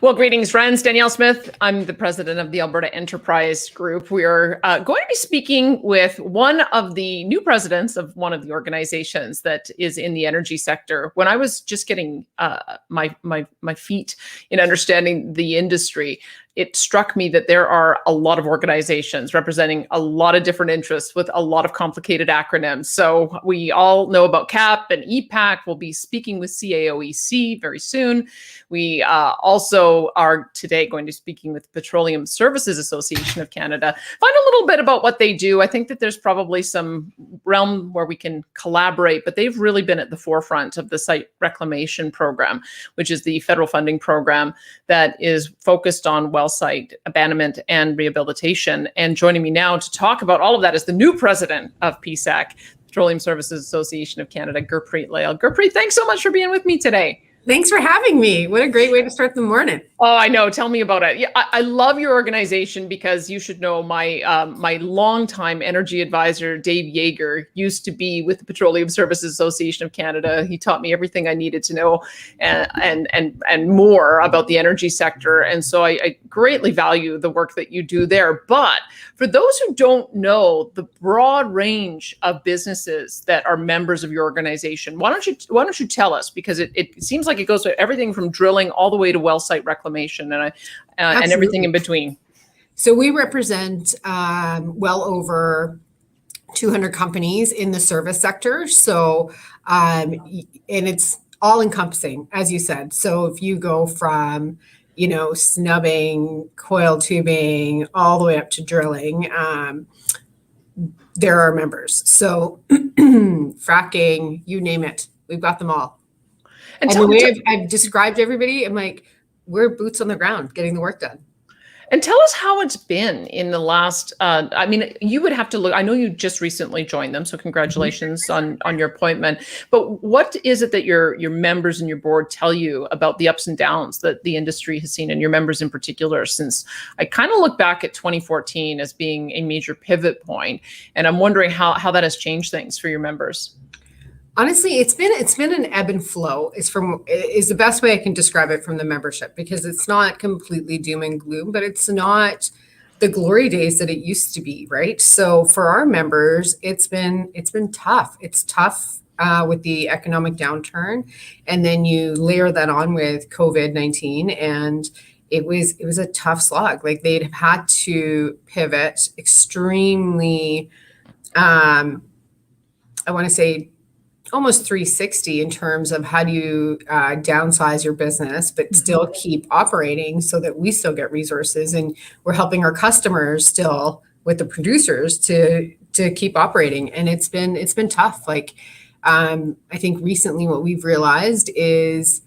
Well, greetings, friends. Danielle Smith. I'm the president of the Alberta Enterprise Group. We are going to be speaking with one of the new presidents of one of the organizations that is in the energy sector. When I was just getting my feet in understanding the industry, it struck me that there are a lot of organizations representing a lot of different interests with a lot of complicated acronyms. So we all know about CAP and EPAC. We'll be speaking with CAOEC very soon. We also are today going to be speaking with the Petroleum Services Association of Canada. Find a little bit about what they do. I think that there's probably some realm where we can collaborate, but they've really been at the forefront of the site reclamation program, which is the federal funding program that is focused on Wellsite, abandonment, and rehabilitation. And joining me now to talk about all of that is the new president of PSAC, Petroleum Services Association of Canada, Gurpreet Lail. Gurpreet, thanks so much for being with me today. Thanks for having me. What a great way to start the morning. Oh, I know. Tell me about it. Yeah, I love your organization because you should know my longtime energy advisor, Dave Yeager, used to be with the Petroleum Services Association of Canada. He taught me everything I needed to know and more about the energy sector. And so I greatly value the work that you do there. But for those who don't know the broad range of businesses that are members of your organization, why don't you tell us? Because it seems like it goes to everything from drilling all the way to well site reclamation and everything in between. So we represent well over 200 companies in the service sector. So and it's all encompassing, as you said. So if you go from snubbing, coil tubing, all the way up to drilling, there are members. So fracking, you name it, we've got them all. And the way I've described everybody, I'm like, we're boots on the ground getting the work done. And tell us how it's been in the last, you would have to look, I know you just recently joined them, so congratulations on your appointment. But what is it that your members and your board tell you about the ups and downs that the industry has seen, and your members in particular, since I kind of look back at 2014 as being a major pivot point, and I'm wondering how that has changed things for your members? Honestly, it's been an ebb and flow. Is the best way I can describe it from the membership, because it's not completely doom and gloom, but it's not the glory days that it used to be, right? So for our members, it's been tough. It's tough with the economic downturn, and then you layer that on with COVID-19, and it was a tough slog. Like, they'd have had to pivot extremely. I want to say almost 360 in terms of how do you downsize your business, but still keep operating so that we still get resources, and we're helping our customers still with the producers to keep operating. And it's been tough. Like, I think recently what we've realized is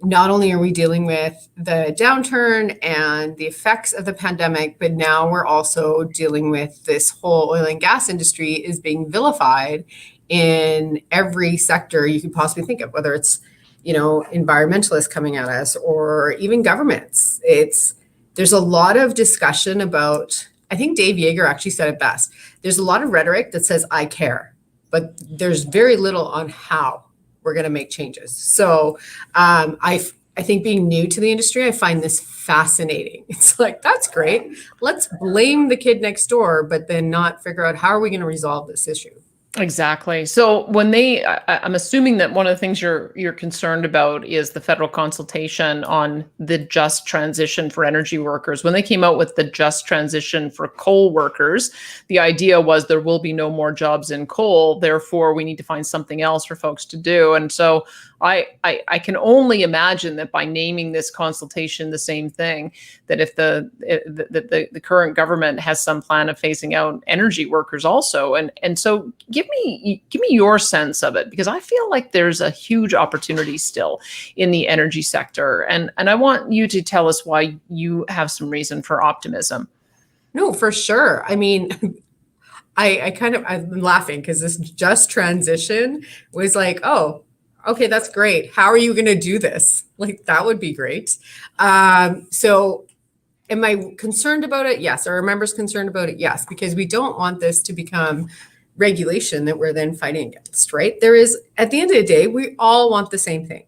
not only are we dealing with the downturn and the effects of the pandemic, but now we're also dealing with this whole oil and gas industry is being vilified in every sector you could possibly think of, whether it's, environmentalists coming at us or even governments. There's a lot of discussion about, I think Dave Yeager actually said it best. There's a lot of rhetoric that says, I care, but there's very little on how we're going to make changes. So I think being new to the industry, I find this fascinating. It's like, that's great. Let's blame the kid next door, but then not figure out how are we going to resolve this issue. Exactly. So when I'm assuming that one of the things you're concerned about is the federal consultation on the just transition for energy workers. When they came out with the just transition for coal workers, the idea was there will be no more jobs in coal. Therefore, we need to find something else for folks to do. And so I can only imagine that by naming this consultation the same thing, that if the current government has some plan of phasing out energy workers also, and so give me your sense of it, because I feel like there's a huge opportunity still in the energy sector, and I want you to tell us why you have some reason for optimism. No, for sure. I mean, I'm laughing because this just transition was like, oh, okay, that's great. How are you going to do this? Like, that would be great. So am I concerned about it? Yes. Are our members concerned about it? Yes, because we don't want this to become regulation that we're then fighting against, right? There is, at the end of the day, we all want the same thing.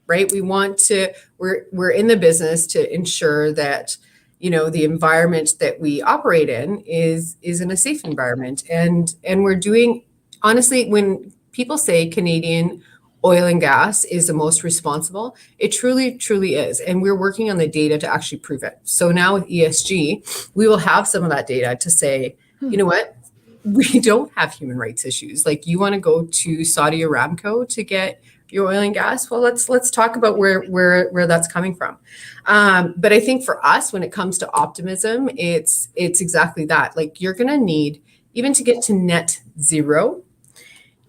right? We're in the business to ensure that, the environment that we operate in is in a safe environment. And we're doing, honestly, when people say Canadian oil and gas is the most responsible, it truly, truly is. And we're working on the data to actually prove it. So now with ESG, we will have some of that data to say, you know what? We don't have human rights issues. Like, you want to go to Saudi Aramco to get your oil and gas? Well, let's talk about where that's coming from. But I think for us, when it comes to optimism, it's exactly that. Like, you're going to need, even to get to net zero,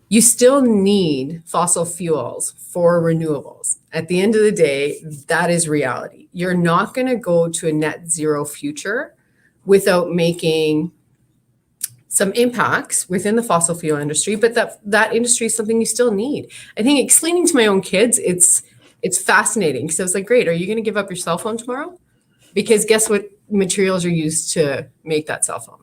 you still need fossil fuels for renewables. At the end of the day, that is reality. You're not going to go to a net zero future without making some impacts within the fossil fuel industry, but that industry is something you still need. I think explaining to my own kids, it's fascinating, because I was like, great, are you going to give up your cell phone tomorrow? Because guess what materials are used to make that cell phone?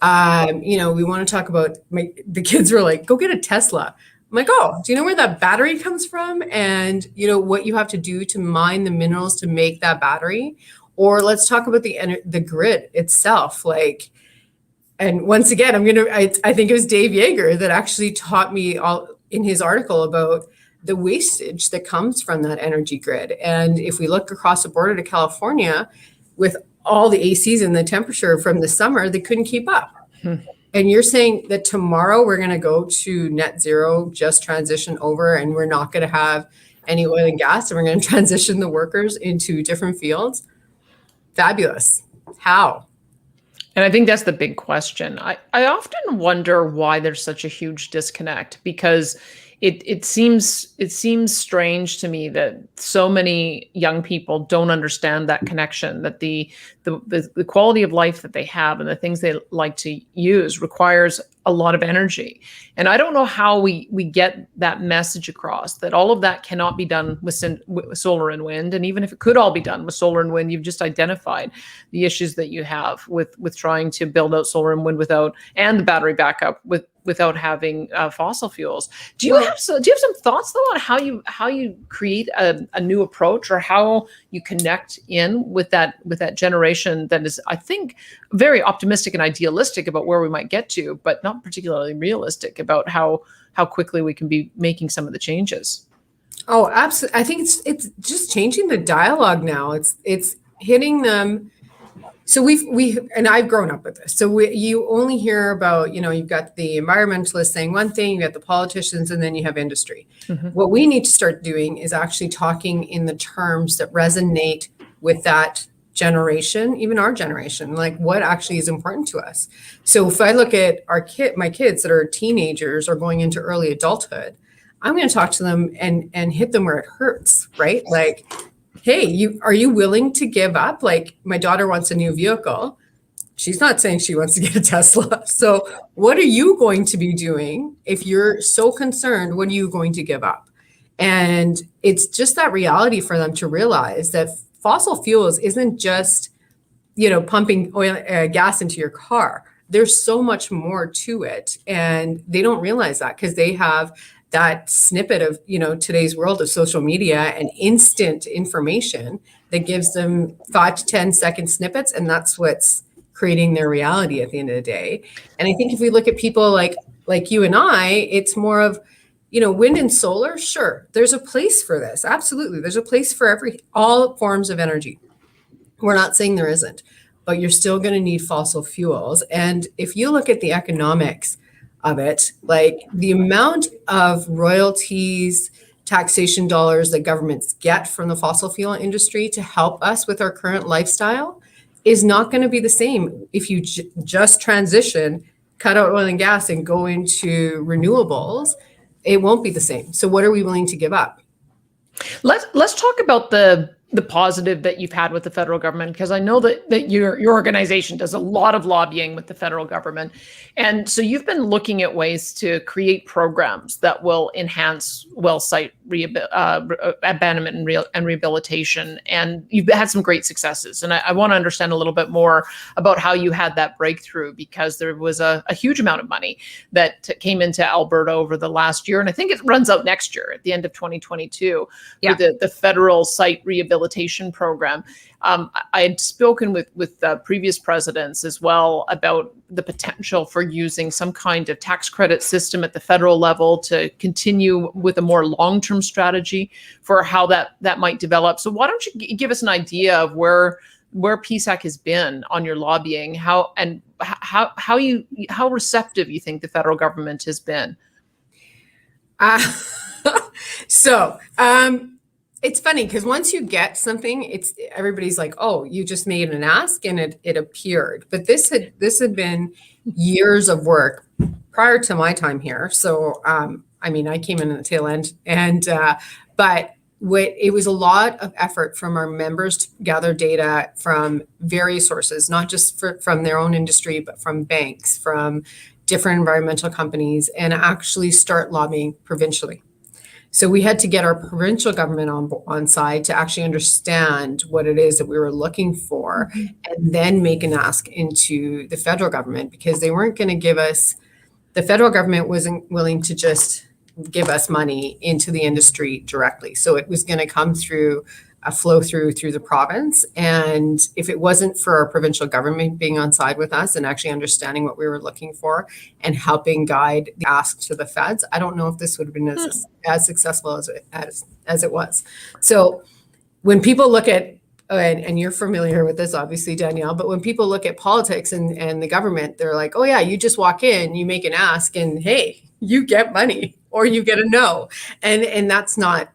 We want to talk about, the kids were like, go get a Tesla. I'm like, oh, do you know where that battery comes from? And what you have to do to mine the minerals to make that battery? Or let's talk about the grid itself. And once again, I think it was Dave Yeager that actually taught me all in his article about the wastage that comes from that energy grid. And if we look across the border to California, with all the ACs and the temperature from the summer, they couldn't keep up. And you're saying that tomorrow we're going to go to net zero, just transition over, and we're not going to have any oil and gas, and we're going to transition the workers into different fields? Fabulous. How? And I think that's the big question. I often wonder why there's such a huge disconnect, because it seems strange to me that so many young people don't understand that connection, that the quality of life that they have and the things they like to use requires a lot of energy. And I don't know how we get that message across, that all of that cannot be done with solar and wind. And even if it could all be done with solar and wind, you've just identified the issues that you have with trying to build out solar and wind and the battery backup without having fossil fuels. Do you have some thoughts though on how you create a new approach, or how you connect in with that generation that is, I think, very optimistic and idealistic about where we might get to, but not particularly realistic about how quickly we can be making some of the changes? Oh, absolutely. I think it's just changing the dialogue now. It's hitting them. So and I've grown up with this. So you only hear about, you've got the environmentalists saying one thing, you got the politicians, and then you have industry. Mm-hmm. What we need to start doing is actually talking in the terms that resonate with that generation, even our generation, like what actually is important to us. So if I look at my kids that are teenagers or going into early adulthood, I'm going to talk to them and hit them where it hurts, right? Like, hey, are you willing to give up? Like, my daughter wants a new vehicle. She's not saying she wants to get a Tesla. So what are you going to be doing? If you're so concerned, what are you going to give up? And it's just that reality for them to realize that fossil fuels isn't just, pumping gas into your car. There's so much more to it. And they don't realize that, because they have that snippet of, today's world of social media and instant information that gives them 5 to 10 second snippets. And that's what's creating their reality at the end of the day. And I think if we look at people like you and I, it's more of, wind and solar. Sure, there's a place for this. Absolutely. There's a place for all forms of energy. We're not saying there isn't, but you're still going to need fossil fuels. And if you look at the economics of it, like the amount of royalties, taxation dollars that governments get from the fossil fuel industry to help us with our current lifestyle is not going to be the same if you just transition, cut out oil and gas and go into renewables. It won't be the same. So what are we willing to give up? Let's talk about the positive that you've had with the federal government, because I know that your organization does a lot of lobbying with the federal government. And so you've been looking at ways to create programs that will enhance Wellsite abandonment and rehabilitation, and you've had some great successes. And I want to understand a little bit more about how you had that breakthrough, because there was a huge amount of money that came into Alberta over the last year, and I think it runs out next year at the end of 2022 for the federal site rehabilitation program. I had spoken with previous presidents as well about the potential for using some kind of tax credit system at the federal level to continue with a more long-term strategy for how that might develop. So why don't you give us an idea of where PSAC has been on your lobbying, how receptive you think the federal government has been? It's funny because once you get something, everybody's like, "Oh, you just made an ask and it appeared." But this had been years of work prior to my time here. So, I came in at the tail end, but it was a lot of effort from our members to gather data from various sources, not just from their own industry, but from banks, from different environmental companies, and actually start lobbying provincially. So we had to get our provincial government on side to actually understand what it is that we were looking for, and then make an ask into the federal government, because they weren't going to give us, the federal government wasn't willing to just give us money into the industry directly. So it was going to come through a flow through the province. And if it wasn't for our provincial government being on side with us and actually understanding what we were looking for and helping guide the ask to the feds, I don't know if this would have been as successful as it was. So when people look at, and you're familiar with this, obviously, Danielle, but when people look at politics and the government, they're like, "Oh yeah, you just walk in, you make an ask, and hey, you get money or you get a no." And that's not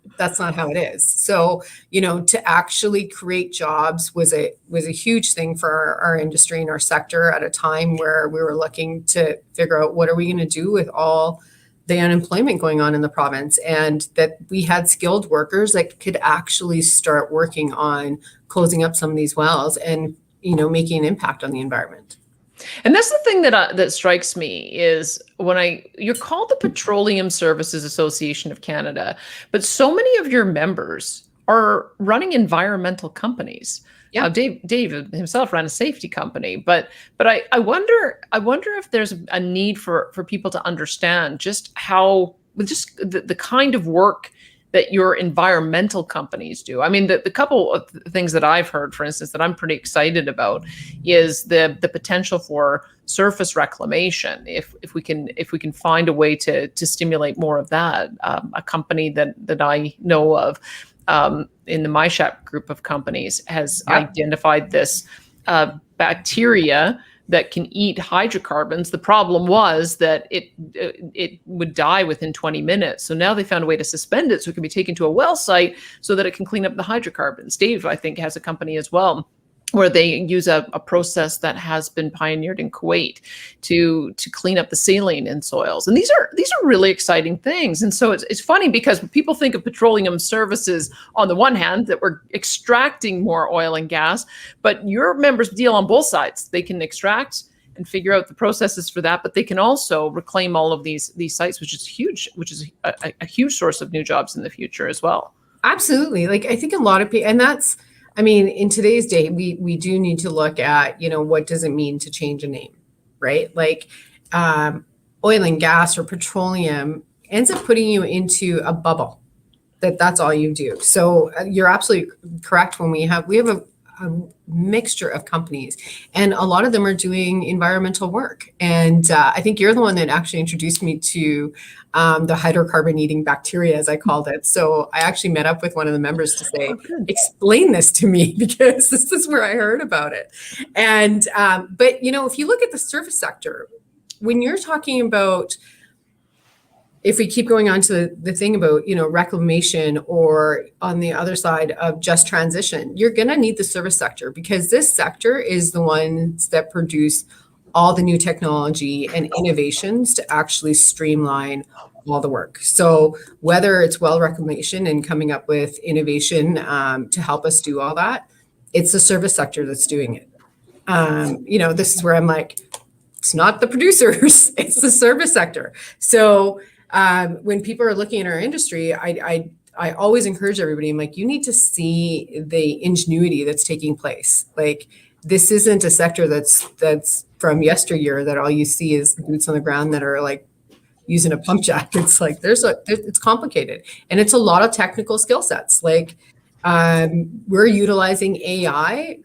how it is. So, to actually create jobs was a huge thing for our industry and our sector at a time where we were looking to figure out what are we going to do with all the unemployment going on in the province, and that we had skilled workers that could actually start working on closing up some of these wells and, making an impact on the environment. And that's the thing that strikes me is you're called the Petroleum Services Association of Canada, but so many of your members are running environmental companies. Yeah. Dave himself ran a safety company, but I wonder if there's a need for people to understand just the kind of work that your environmental companies do. I mean, the couple of things that I've heard, for instance, that I'm pretty excited about is the potential for surface reclamation. If we can find a way to stimulate more of that, a company that I know of in the MyShap group of companies has identified this bacteria that can eat hydrocarbons. The problem was that it would die within 20 minutes. So now they found a way to suspend it so it can be taken to a well site so that it can clean up the hydrocarbons. Dave, I think, has a company as well where they use a process that has been pioneered in Kuwait to clean up the saline in soils. And these are really exciting things. And so it's funny because people think of petroleum services on the one hand that we're extracting more oil and gas, but your members deal on both sides. They can extract and figure out the processes for that, but they can also reclaim all of these sites, which is huge, which is a huge source of new jobs in the future as well. Absolutely. Like, I think a lot of people, and that's, in today's day, we do need to look at, what does it mean to change a name, right? Like oil and gas or petroleum ends up putting you into a bubble that's all you do. So you're absolutely correct. When we have a mixture of companies, and a lot of them are doing environmental work. And I think you're the one that actually introduced me to the hydrocarbon eating bacteria, as I called it. So I actually met up with one of the members to say, explain this to me, because this is where I heard about it. And but if you look at the surface sector, when you're talking about, if we keep going on to the thing about, reclamation, or on the other side of just transition, you're going to need the service sector, because this sector is the ones that produce all the new technology and innovations to actually streamline all the work. So whether it's well reclamation and coming up with innovation to help us do all that, it's the service sector that's doing it. This is where I'm like, it's not the producers, it's the service sector. So when people are looking at our industry, I I always encourage everybody, I'm like, you need to see the ingenuity that's taking place. Like, this isn't a sector that's from yesteryear that all you see is boots on the ground that are like using a pump jack. It's like it's complicated, and it's a lot of technical skill sets. Like, we're utilizing AI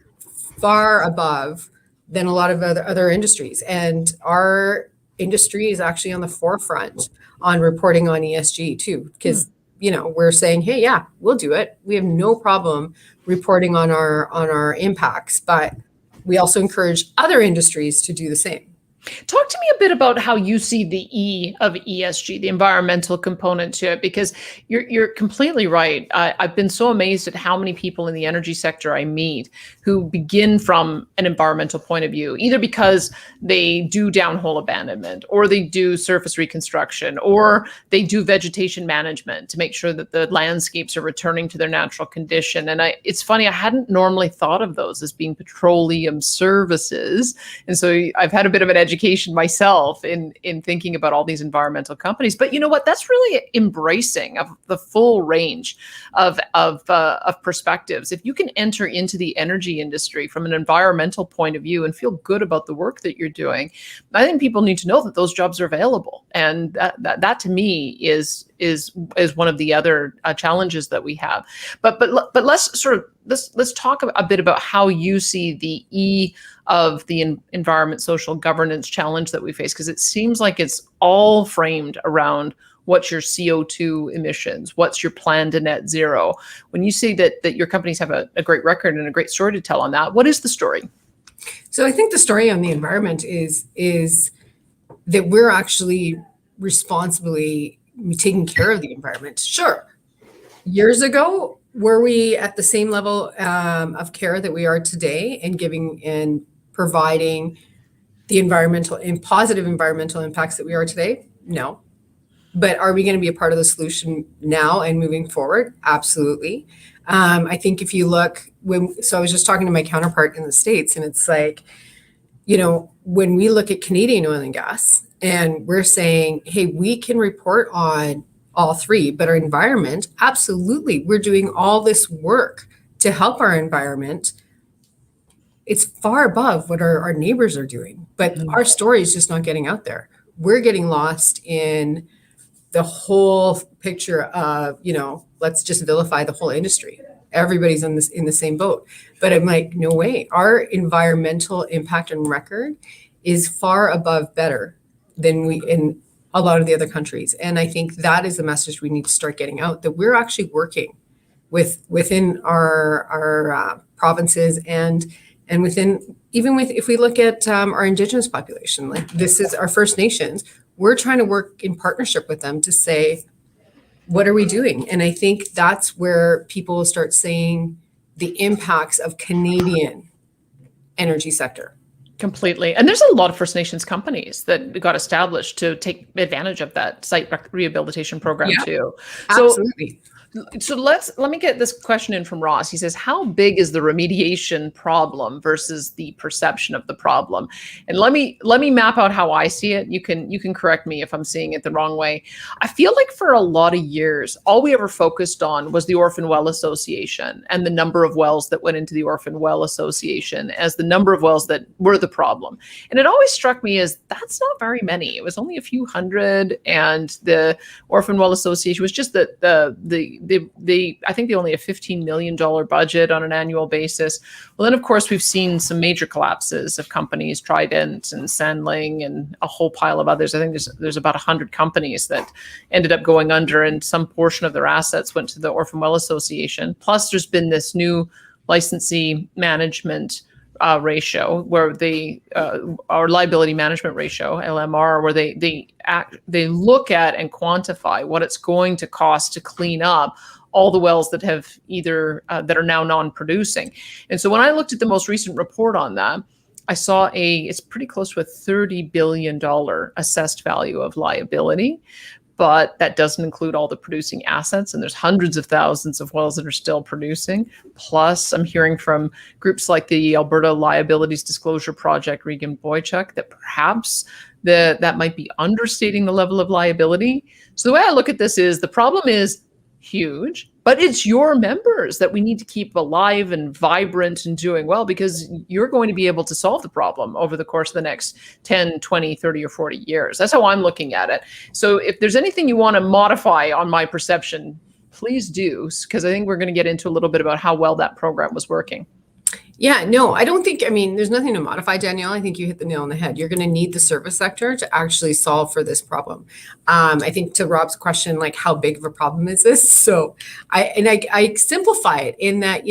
far above than a lot of other industries, and our industry is actually on the forefront on reporting on ESG too, because we're saying, hey, yeah, we'll do it. We have no problem reporting on our impacts, but we also encourage other industries to do the same. Talk to me a bit about how you see the E of ESG, the environmental component to it, because you're completely right. I've been so amazed at how many people in the energy sector I meet who begin from an environmental point of view, either because they do downhole abandonment, or they do surface reconstruction, or they do vegetation management to make sure that the landscapes are returning to their natural condition. And it's funny, I hadn't normally thought of those as being petroleum services. And so I've had a bit of an education myself in thinking about all these environmental companies. But you know what? That's really embracing of the full range of perspectives. If you can enter into the energy industry from an environmental point of view and feel good about the work that you're doing, I think people need to know that those jobs are available. And that to me is one of the other challenges that we have. But let's talk a bit about how you see the E of the environment, social governance challenge that we face, because it seems like it's all framed around what's your CO2 emissions, what's your plan to net zero. When you say that your companies have a great record and a great story to tell on that, what is the story? So I think the story on the environment is that we're actually responsibly taking care of the environment. Sure, years ago, were we at the same level of care that we are today and giving and providing the environmental and positive environmental impacts that we are today? No. But are we going to be a part of the solution now and moving forward? Absolutely. I think if you look, so I was just talking to my counterpart in the States, and it's like, when we look at Canadian oil and gas and we're saying, hey, we can report on all three, but our environment, absolutely. We're doing all this work to help our environment. It's far above what our neighbors are doing, but our story is just not getting out there. We're getting lost in the whole picture of, let's just vilify the whole industry. Everybody's in the same boat. But I'm like, no way. Our environmental impact and record is far above better than we in a lot of the other countries. And I think that is the message we need to start getting out, that we're actually working within our provinces and within, even if we look at our Indigenous population, like this is our First Nations, we're trying to work in partnership with them to say, what are we doing? And I think that's where people will start seeing the impacts of Canadian energy sector. Completely. And there's a lot of First Nations companies that got established to take advantage of that site rehabilitation program too. Absolutely. So let me get this question in from Ross. He says, how big is the remediation problem versus the perception of the problem? And let me map out how I see it. You can correct me if I'm seeing it the wrong way. I feel like for a lot of years, all we ever focused on was the Orphan Well Association and the number of wells that went into the Orphan Well Association as the number of wells that were the problem. And it always struck me as that's not very many. It was only a few hundred, and the Orphan Well Association was just I think they only have $15 million budget on an annual basis. Well, then of course we've seen some major collapses of companies, Trident and Sandling and a whole pile of others. I think there's about 100 companies that ended up going under, and some portion of their assets went to the Orphan Well Association. Plus there's been this new licensee management ratio, where our liability management ratio, LMR, where they look at and quantify what it's going to cost to clean up all the wells that have either that are now non-producing. And so when I looked at the most recent report on that, I saw it's pretty close to a $30 billion assessed value of liability. But that doesn't include all the producing assets. And there's hundreds of thousands of wells that are still producing. Plus, I'm hearing from groups like the Alberta Liabilities Disclosure Project, Regan Boychuk, that perhaps that might be understating the level of liability. So the way I look at this is, the problem is huge, but it's your members that we need to keep alive and vibrant and doing well, because you're going to be able to solve the problem over the course of the next 10, 20, 30, or 40 years. That's how I'm looking at it. So if there's anything you want to modify on my perception, please do, because I think we're going to get into a little bit about how well that program was working. Yeah, no, I don't think, I mean, there's nothing to modify, Danielle. I think you hit the nail on the head. You're going to need the service sector to actually solve for this problem. I think to Rob's question, like, how big of a problem is this? So I simplify it in that,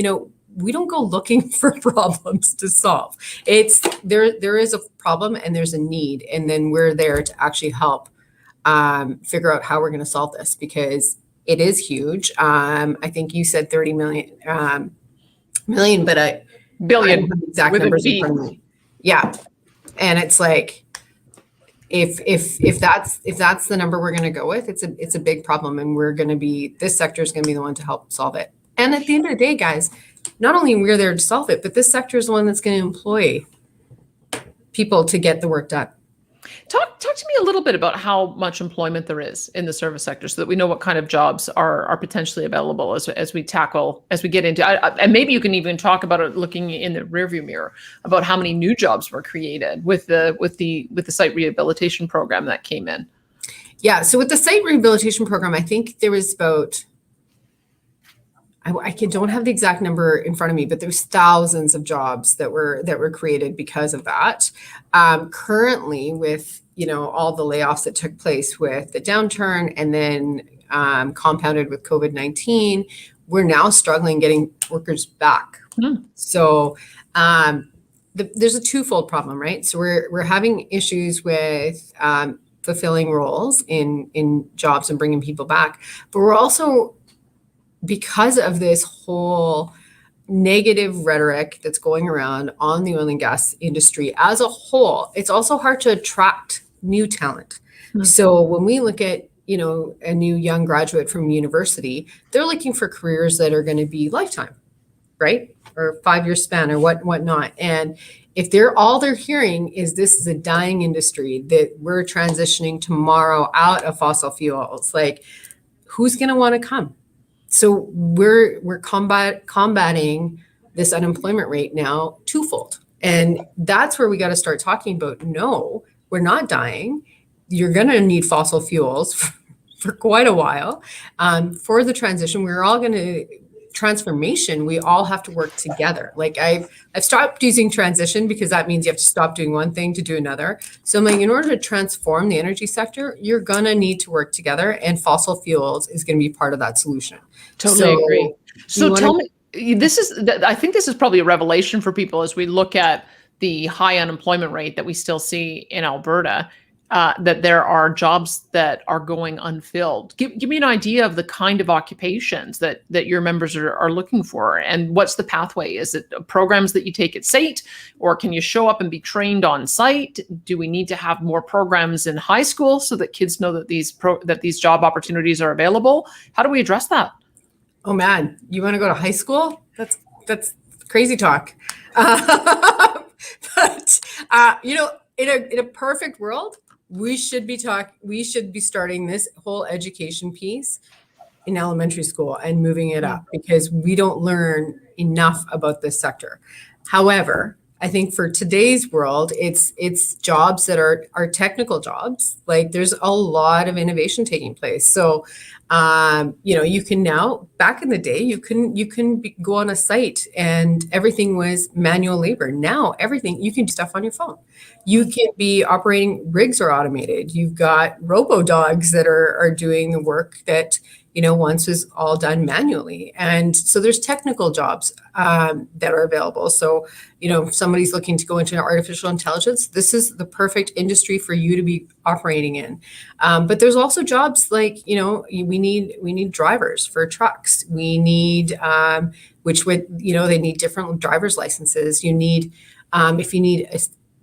we don't go looking for problems to solve. It's there is a problem and there's a need, and then we're there to actually help figure out how we're going to solve this, because it is huge. I think you said 30 million, but billion exact numbers in front of me. Yeah. And it's like, if that's the number we're going to go with, it's a big problem, and this sector is going to be the one to help solve it. And at the end of the day, guys, not only we're there to solve it, but this sector is the one that's going to employ people to get the work done. Talk to me a little bit about how much employment there is in the service sector, so that we know what kind of jobs are potentially available as we get into, and maybe you can even talk about it looking in the rearview mirror about how many new jobs were created with the site rehabilitation program that came in. Yeah. So with the site rehabilitation program, I think there was about, I don't have the exact number in front of me, but there's thousands of jobs that were created because of that. Currently, with all the layoffs that took place with the downturn, and then compounded with COVID-19, we're now struggling getting workers back. Mm. So there's a twofold problem, right? So we're having issues with fulfilling roles in jobs and bringing people back, but we're also, because of this whole negative rhetoric that's going around on the oil and gas industry as a whole, it's also hard to attract new talent. Mm-hmm. So when we look at, a new young graduate from university, they're looking for careers that are going to be lifetime, right? Or 5-year span or whatnot. And if all they're hearing is this is a dying industry, that we're transitioning tomorrow out of fossil fuels, like, who's going to want to come? So we're combating this unemployment rate now twofold. And that's where we got to start talking about, no, we're not dying. You're going to need fossil fuels for quite a while. For the transition, transformation, we all have to work together. Like I've stopped using transition, because that means you have to stop doing one thing to do another. So I'm like, in order to transform the energy sector, you're going to need to work together, and fossil fuels is going to be part of that solution. Totally agree. So tell me, I think this is probably a revelation for people as we look at the high unemployment rate that we still see in Alberta, that there are jobs that are going unfilled. Give me an idea of the kind of occupations that your members are looking for, and what's the pathway? Is it programs that you take at site, or can you show up and be trained on site? Do we need to have more programs in high school so that kids know that these job opportunities are available? How do we address that? Oh man, you want to go to high school? That's crazy talk. But in a perfect world, we should be starting this whole education piece in elementary school and moving it up, because we don't learn enough about this sector. However, I think for today's world, it's jobs that are technical jobs. Like, there's a lot of innovation taking place. So, you can now, back in the day, you can go on a site and everything was manual labor. Now everything, you can do stuff on your phone. You can be operating, rigs are automated. You've got robo dogs that are doing the work that, once was all done manually. And so there's technical jobs that are available. So, if somebody's looking to go into artificial intelligence, this is the perfect industry for you to be operating in. But there's also jobs like, we need drivers for trucks. We need, they need different driver's licenses. You need, if you need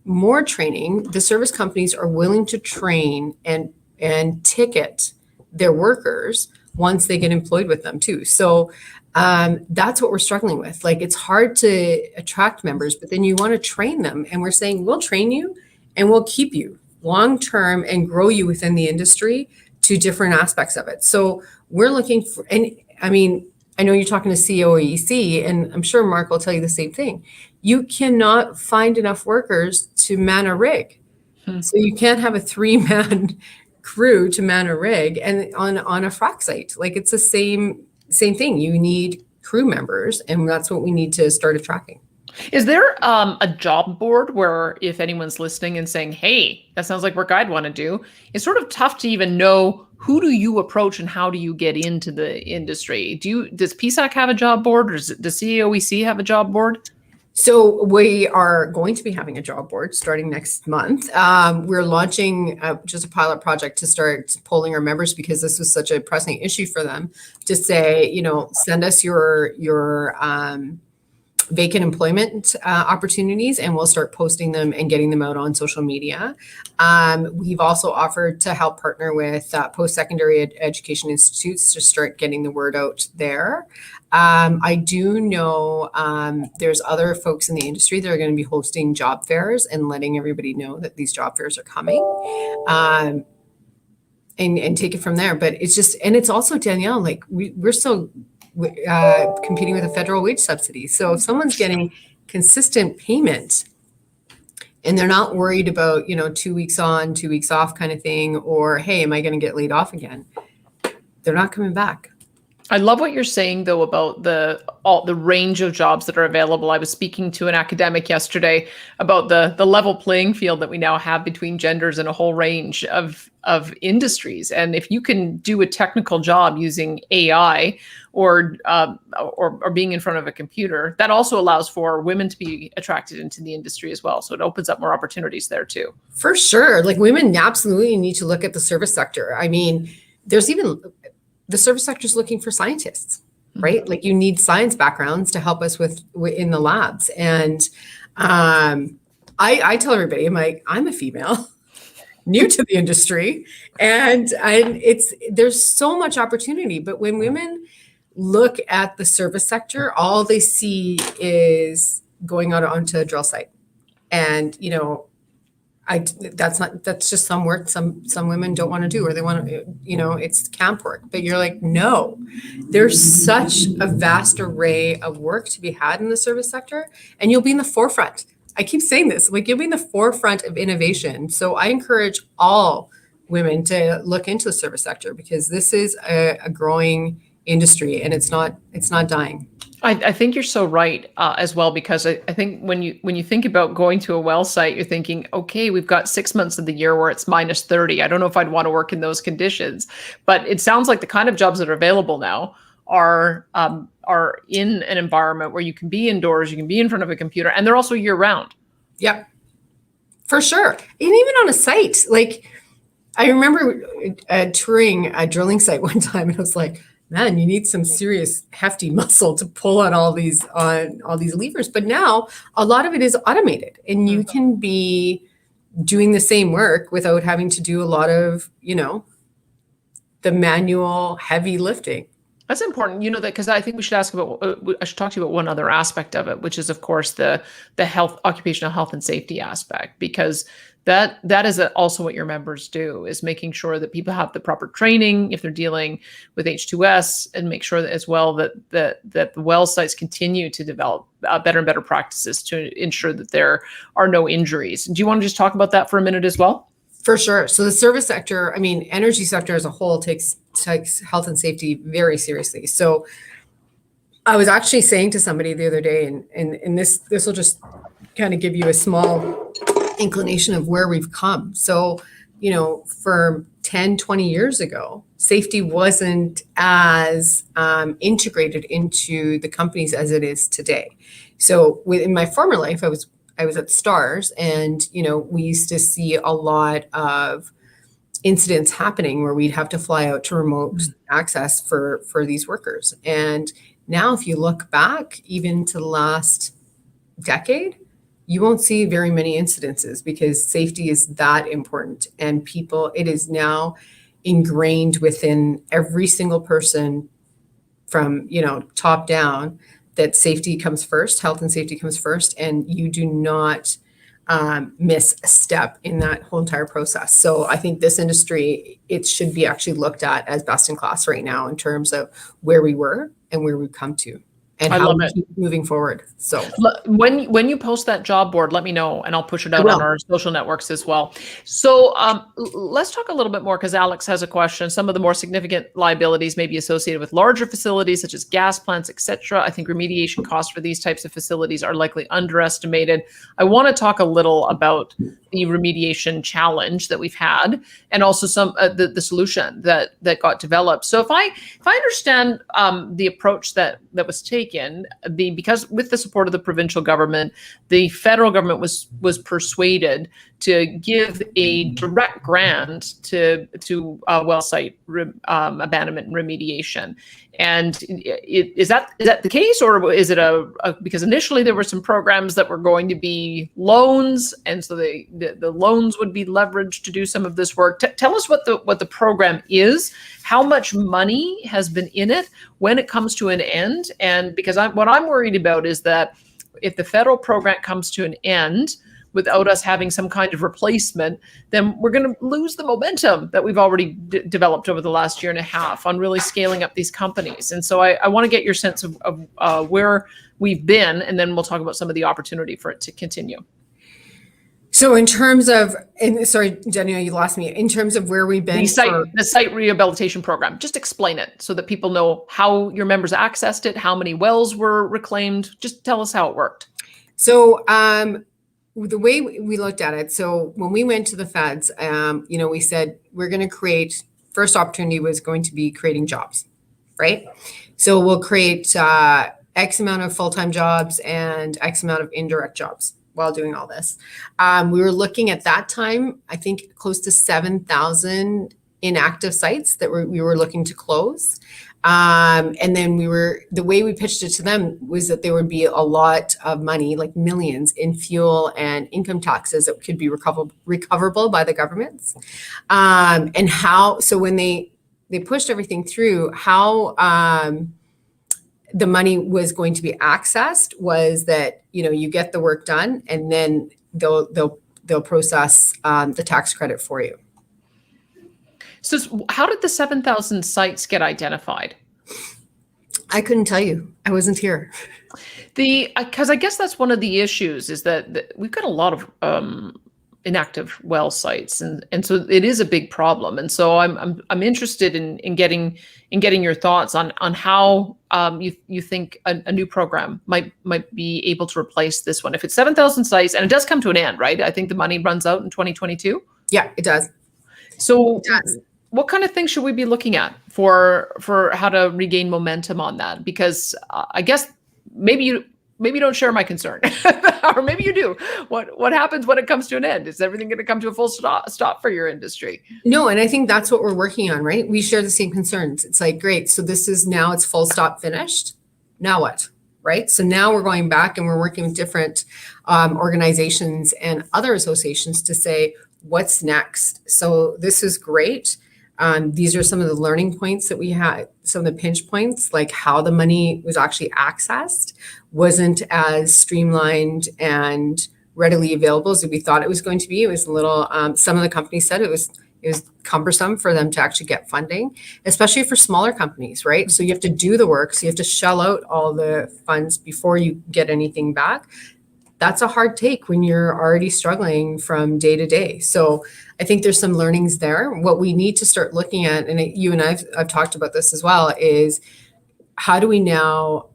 more training, the service companies are willing to train and ticket their workers once they get employed with them too. So that's what we're struggling with. Like, it's hard to attract members, but then you want to train them. And we're saying, we'll train you and we'll keep you long-term and grow you within the industry to different aspects of it. So we're looking for, and I mean, I know you're talking to COEC, and I'm sure Mark will tell you the same thing. You cannot find enough workers to man a rig. So you can't have a 3-man crew to man a rig and on a frac site. Like, it's the same thing. You need crew members, and that's what we need to start attracting. Is there a job board where if anyone's listening and saying, hey, that sounds like work I'd want to do, it's sort of tough to even know who do you approach and how do you get into the industry? Does PSAC have a job board, or does COEC have a job board? So we are going to be having a job board starting next month. We're launching just a pilot project to start polling our members, because this was such a pressing issue for them, to say, send us your vacant employment opportunities, and we'll start posting them and getting them out on social media. We've also offered to help partner with post-secondary education institutes to start getting the word out there. I do know there's other folks in the industry that are going to be hosting job fairs and letting everybody know that these job fairs are coming. And take it from there. But it's just, and it's also, Danielle, like we're still competing with a federal wage subsidy. So if someone's getting consistent payment and they're not worried about, 2 weeks on, 2 weeks off kind of thing, or, hey, am I going to get laid off again? They're not coming back. I love what you're saying, though, about the range of jobs that are available. I was speaking to an academic yesterday about the level playing field that we now have between genders in a whole range of industries. And if you can do a technical job using AI or being in front of a computer, that also allows for women to be attracted into the industry as well. So it opens up more opportunities there too. For sure. Like, women absolutely need to look at the service sector. I mean, there's even the service sector is looking for scientists, right? Mm-hmm. Like, you need science backgrounds to help us with in the labs. And I tell everybody, I'm a female, new to the industry, and there's so much opportunity. But when women look at the service sector, all they see is going out onto a drill site, and that's just some work some women don't want to do, or they want to, it's camp work. But you're like, no, there's such a vast array of work to be had in the service sector, and you'll be in the forefront. I keep saying this, like, you'll be in the forefront of innovation. So I encourage all women to look into the service sector, because this is a growing industry, and it's not dying. I think you're so right as well, because I think when you think about going to a well site, you're thinking, okay, we've got 6 months of the year where it's -30. I don't know if I'd want to work in those conditions, but it sounds like the kind of jobs that are available now are in an environment where you can be indoors, you can be in front of a computer, and they're also year round. Yep, for sure. And even on a site, like, I remember touring a drilling site one time, and I was like, man, you need some serious hefty muscle to pull on all these levers. But now a lot of it is automated, and you can be doing the same work without having to do a lot of, the manual heavy lifting. That's important, that, because I think we should I should talk to you about one other aspect of it, which is, of course, the occupational health and safety aspect, because that is also what your members do, is making sure that people have the proper training if they're dealing with H2S, and make sure that as well that the well sites continue to develop better and better practices to ensure that there are no injuries. Do you want to just talk about that for a minute as well? For sure. So the service sector, energy sector as a whole takes health and safety very seriously. So I was actually saying to somebody the other day, and this will just kind of give you a small inclination of where we've come. So, for 10, 20 years ago, safety wasn't as integrated into the companies as it is today. So in my former life, I was at STARS, and, we used to see a lot of incidents happening where we'd have to fly out to remote access for these workers. And now, if you look back even to the last decade, you won't see very many incidences, because safety is that important. And it is now ingrained within every single person from, top down, that safety comes first, health and safety comes first. And you do not miss a step in that whole entire process. So I think this industry, it should be actually looked at as best in class right now in terms of where we were and where we've come to and I how love we it. keep moving forward. So When you post that job board, let me know and I'll push it I out on will. our social networks as well. So let's talk a little bit more because Alex has a question. Some of the more significant liabilities may be associated with larger facilities such as gas plants, etc. I think remediation costs for these types of facilities are likely underestimated. I want to talk a little about the remediation challenge that we've had and also some the solution that got developed. So if I understand the approach that was taken, because with the support of the provincial government, the federal government was persuaded to give a direct grant to Wellsite abandonment and remediation. And is that the case, or is it because initially there were some programs that were going to be loans, and so the loans would be leveraged to do some of this work? Tell us what the program is, how much money has been in it, when it comes to an end, and because what I'm worried about is that if the federal program comes to an end without us having some kind of replacement, then we're going to lose the momentum that we've already developed over the last year and a half on really scaling up these companies. And so I want to get your sense of where we've been, and then we'll talk about some of the opportunity for it to continue. So in terms of, and sorry, Jenny, you lost me. In terms of where we've been, the site rehabilitation program, just explain it so that people know how your members accessed it, how many wells were reclaimed. Just tell us how it worked. So the way we looked at it, so when we went to the feds, we said we're going to create, first opportunity was going to be creating jobs, right? So we'll create X amount of full-time jobs and X amount of indirect jobs while doing all this. We were looking at that time, I think close to 7,000 inactive sites that we were looking to close. And then the way we pitched it to them was that there would be a lot of money, like millions in fuel and income taxes that could be recoverable by the governments. And so when they pushed everything through, how the money was going to be accessed was that, you get the work done and then they'll process the tax credit for you. So how did the 7,000 sites get identified? I couldn't tell you. I wasn't here. Because I guess that's one of the issues is that we've got a lot of inactive well sites, and so it is a big problem. And so I'm interested in getting your thoughts on how you think a new program might be able to replace this one. If it's 7,000 sites, and it does come to an end, right? I think the money runs out in 2022. Yeah, it does. So what kind of things should we be looking at for how to regain momentum on that? Because I guess maybe you don't share my concern, or maybe you do. What happens when it comes to an end? Is everything going to come to a full stop for your industry? No, and I think that's what we're working on, right? We share the same concerns. It's like, great, so now it's full stop finished. Now what? Right? So now we're going back and we're working with different organizations and other associations to say, what's next? So this is great. These are some of the learning points that we had, some of the pinch points, like how the money was actually accessed wasn't as streamlined and readily available as we thought it was going to be. It was a little, some of the companies said it was cumbersome for them to actually get funding, especially for smaller companies, right? So you have to do the work. So you have to shell out all the funds before you get anything back. That's a hard take when you're already struggling from day to day. So I think there's some learnings there. What we need to start looking at, and you and I've talked about this as well, is how do we now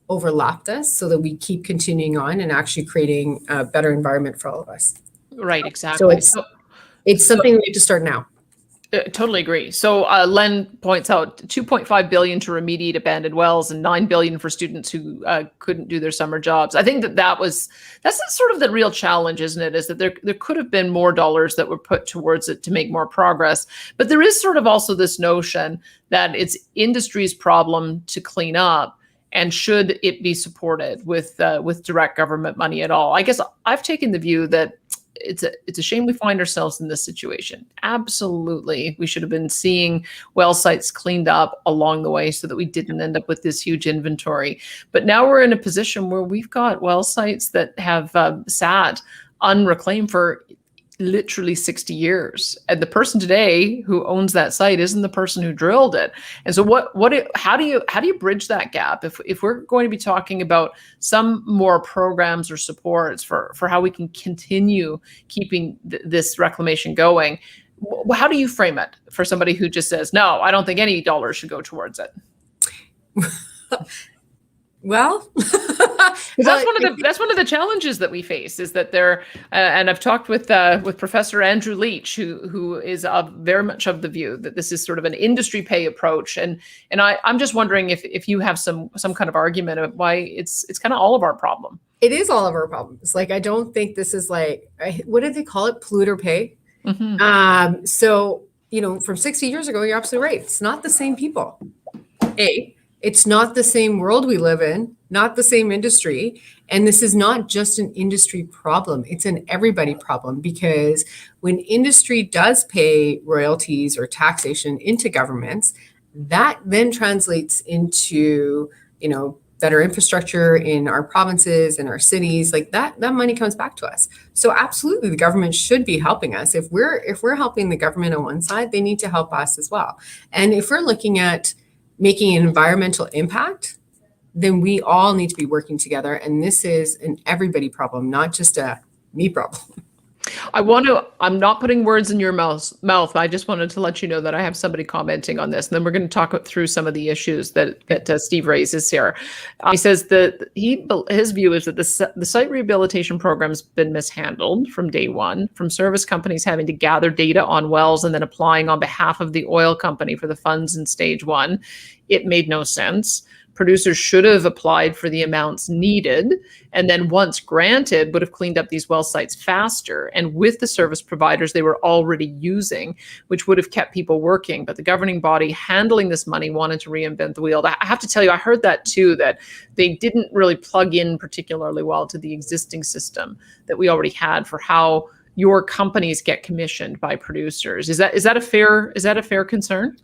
overlap this so that we keep continuing on and actually creating a better environment for all of us. Right, exactly. So it's something we need to start now. Totally agree. So Len points out 2.5 billion to remediate abandoned wells and 9 billion for students who couldn't do their summer jobs. I think that's sort of the real challenge, isn't it? Is that there could have been more dollars that were put towards it to make more progress. But there is sort of also this notion that it's industry's problem to clean up, and should it be supported with direct government money at all? I guess I've taken the view that it's a shame we find ourselves in this situation. Absolutely. We should have been seeing well sites cleaned up along the way so that we didn't end up with this huge inventory. But now we're in a position where we've got well sites that have sat unreclaimed for literally 60 years, and the person today who owns that site isn't the person who drilled it. And so how do you bridge that gap if we're going to be talking about some more programs or supports for how we can continue keeping this reclamation going? How do you frame it for somebody who just says, no, I don't think any dollars should go towards it? Well, that's one of the challenges that we face, is that and I've talked with Professor Andrew Leach, who is very much of the view that this is sort of an industry pay approach, and I'm just wondering if you have some kind of argument of why it's kind of all of our problem. It is all of our problems. Like, I don't think this is like, what do they call it? Polluter pay. Mm-hmm. So, from 60 years ago, you're absolutely right. It's not the same people. It's not the same world we live in, not the same industry. And this is not just an industry problem. It's an everybody problem, because when industry does pay royalties or taxation into governments, that then translates into, better infrastructure in our provinces and our cities. Like that money comes back to us. So absolutely, the government should be helping us. If we're helping the government on one side, they need to help us as well. And if we're looking at making an environmental impact, then we all need to be working together. And this is an everybody problem, not just a me problem. I'm not putting words in your mouth. I just wanted to let you know that I have somebody commenting on this, and then we're going to talk through some of the issues that Steve raises here. He says that his view is that the site rehabilitation program's been mishandled from day one, from service companies having to gather data on wells and then applying on behalf of the oil company for the funds in stage one. It made no sense. Producers should have applied for the amounts needed, and then once granted, would have cleaned up these well sites faster and with the service providers they were already using, which would have kept people working. But the governing body handling this money wanted to reinvent the wheel. I have to tell you, I heard that too, that they didn't really plug in particularly well to the existing system that we already had for how your companies get commissioned by producers. Is that a fair concern?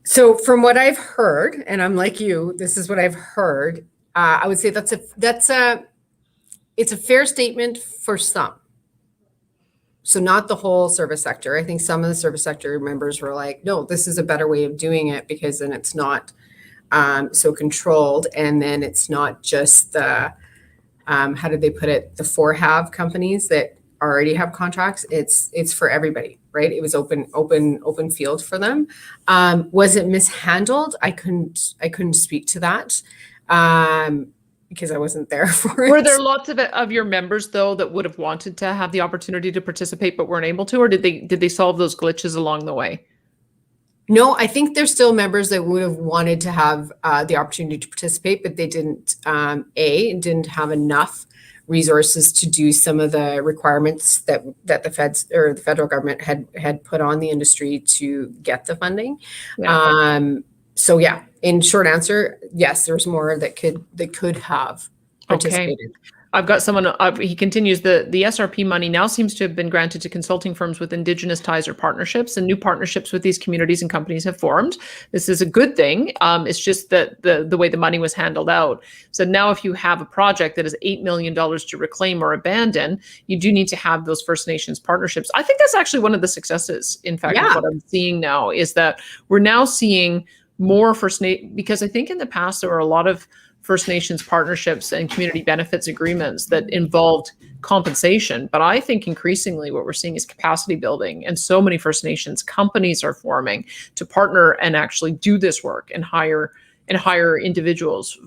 So from what I've heard, and I'm like you, this is what I've heard. I would say it's a fair statement for some. So not the whole service sector. I think some of the service sector members were like, no, this is a better way of doing it, because then it's not so controlled, and then it's not just the how did they put it? The have companies that already have contracts. It's for everybody, right? It was open field for them. Was it mishandled? I couldn't speak to that because I wasn't there for it. Were there lots of your members though that would have wanted to have the opportunity to participate but weren't able to, or did they solve those glitches along the way? No, I think there's still members that would have wanted to have the opportunity to participate, but they didn't. Didn't have enough resources to do some of the requirements that the feds or the federal government had put on the industry to get the funding. Yeah. So yeah, in short answer, yes, there's more that could have participated. Okay. I've got someone, he continues, the SRP money now seems to have been granted to consulting firms with Indigenous ties or partnerships, and new partnerships with these communities and companies have formed. This is a good thing. It's just that the way the money was handled out. So now if you have a project that is $8 million to reclaim or abandon, you do need to have those First Nations partnerships. I think that's actually one of the successes, in fact, of what I'm seeing now, is that we're now seeing more because I think in the past there were a lot of First Nations partnerships and community benefits agreements that involved compensation. But I think increasingly what we're seeing is capacity building, and so many First Nations companies are forming to partner and actually do this work and hire individuals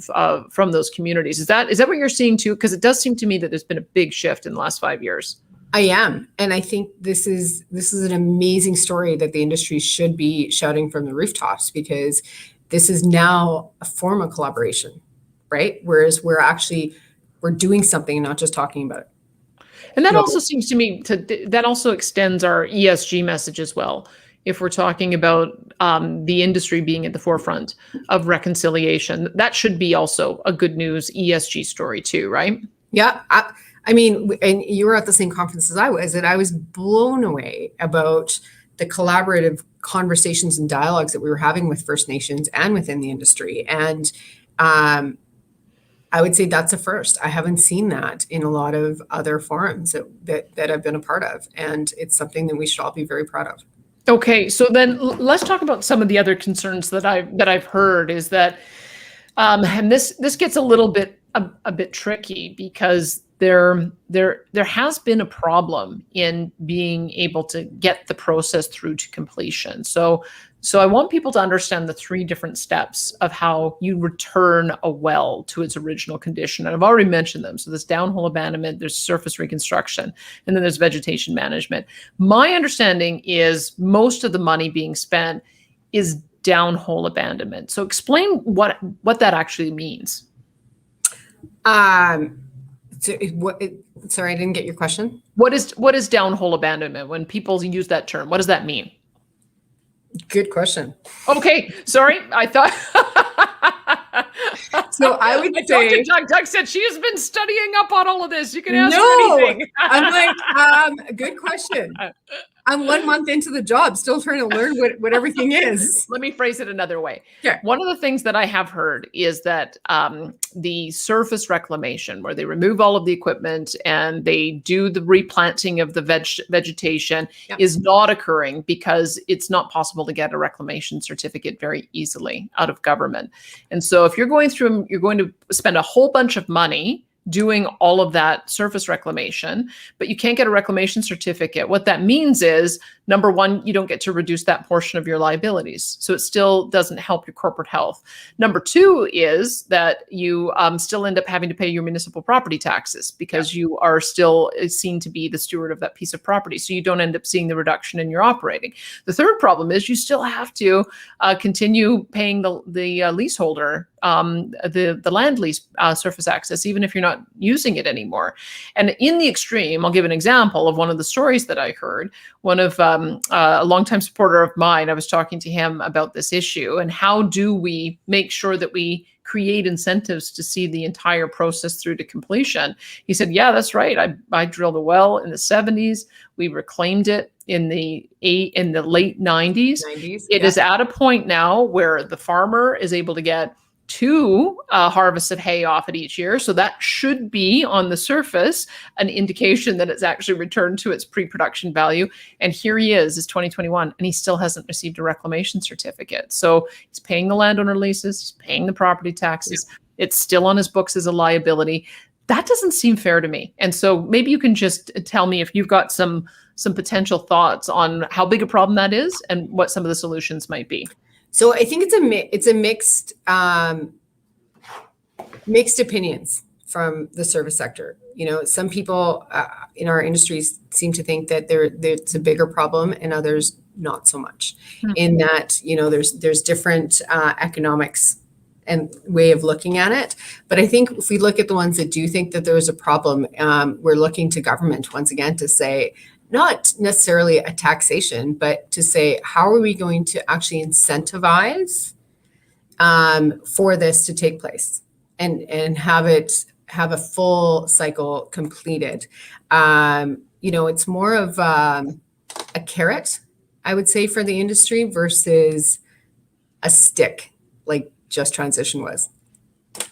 from those communities. Is that what you're seeing too? Because it does seem to me that there's been a big shift in the last 5 years. I am. And I think this is an amazing story that the industry should be shouting from the rooftops, because this is now a form of collaboration. Right? Whereas we're doing something and not just talking about it. And that also seems to me that also extends our ESG message as well. If we're talking about the industry being at the forefront of reconciliation, that should be also a good news ESG story too, right? Yeah. I mean, and you were at the same conference as I was, and I was blown away about the collaborative conversations and dialogues that we were having with First Nations and within the industry. And I would say that's a first. I haven't seen that in a lot of other forums that I've been a part of, and it's something that we should all be very proud of. Okay, so then let's talk about some of the other concerns that I've heard is that, and this gets a little bit a bit tricky because there has been a problem in being able to get the process through to completion. So I want people to understand the 3 different steps of how you return a well to its original condition. And I've already mentioned them. So there's downhole abandonment, there's surface reconstruction, and then there's vegetation management. My understanding is most of the money being spent is downhole abandonment. So explain what that actually means. Sorry, I didn't get your question. What is downhole abandonment? When people use that term, what does that mean? Good question. Okay, sorry. I thought. So I would say, Doug said she has been studying up on all of this. You can ask her anything. I'm like, good question. I'm 1 month into the job, still trying to learn what everything is. Let me phrase it another way. Yeah. One of the things that I have heard is that the surface reclamation, where they remove all of the equipment and they do the replanting of the vegetation, is not occurring because it's not possible to get a reclamation certificate very easily out of government. And so if you're going through, you're going to spend a whole bunch of money doing all of that surface reclamation, but you can't get a reclamation certificate. What that means is, number one, you don't get to reduce that portion of your liabilities. So it still doesn't help your corporate health. Number two is that you still end up having to pay your municipal property taxes because you are still seen to be the steward of that piece of property. So you don't end up seeing the reduction in your operating. The third problem is you still have to continue paying the leaseholder the land lease surface access, even if you're not using it anymore. And in the extreme, I'll give an example of one of the stories that I heard. One of a longtime supporter of mine, I was talking to him about this issue and how do we make sure that we create incentives to see the entire process through to completion. He said, yeah, that's right. I drilled a well in the 70s. We reclaimed it in the late 90s. It is at a point now where the farmer is able to get 2 harvests of hay off it each year. So that should be on the surface an indication that it's actually returned to its pre-production value. And here he is, it's 2021, and he still hasn't received a reclamation certificate. So he's paying the landowner leases, he's paying the property taxes. It's still on his books as a liability. That doesn't seem fair to me. And so maybe you can just tell me if you've got some potential thoughts on how big a problem that is and what some of the solutions might be. So I think it's a mixed opinions from the service sector. You know, some people in our industries seem to think that it's a bigger problem, and others not so much. In that, you know, there's different economics and way of looking at it. But I think if we look at the ones that do think that there's a problem, we're looking to government once again to say, not necessarily a taxation, but to say, how are we going to actually incentivize for this to take place and have a full cycle completed? You know, it's more of a carrot, I would say, for the industry versus a stick, like Just Transition was.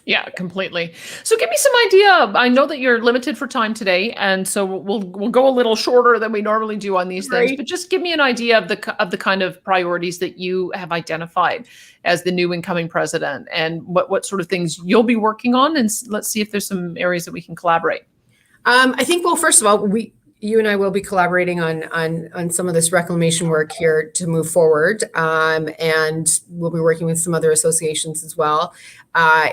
Yeah, completely. So give me some idea. I know that you're limited for time today, and so we'll go a little shorter than we normally do on these things. But just give me an idea of the kind of priorities that you have identified as the new incoming president, and what sort of things you'll be working on. And let's see if there's some areas that we can collaborate. I think, well, first of all, you and I will be collaborating on some of this reclamation work here to move forward, and we'll be working with some other associations as well.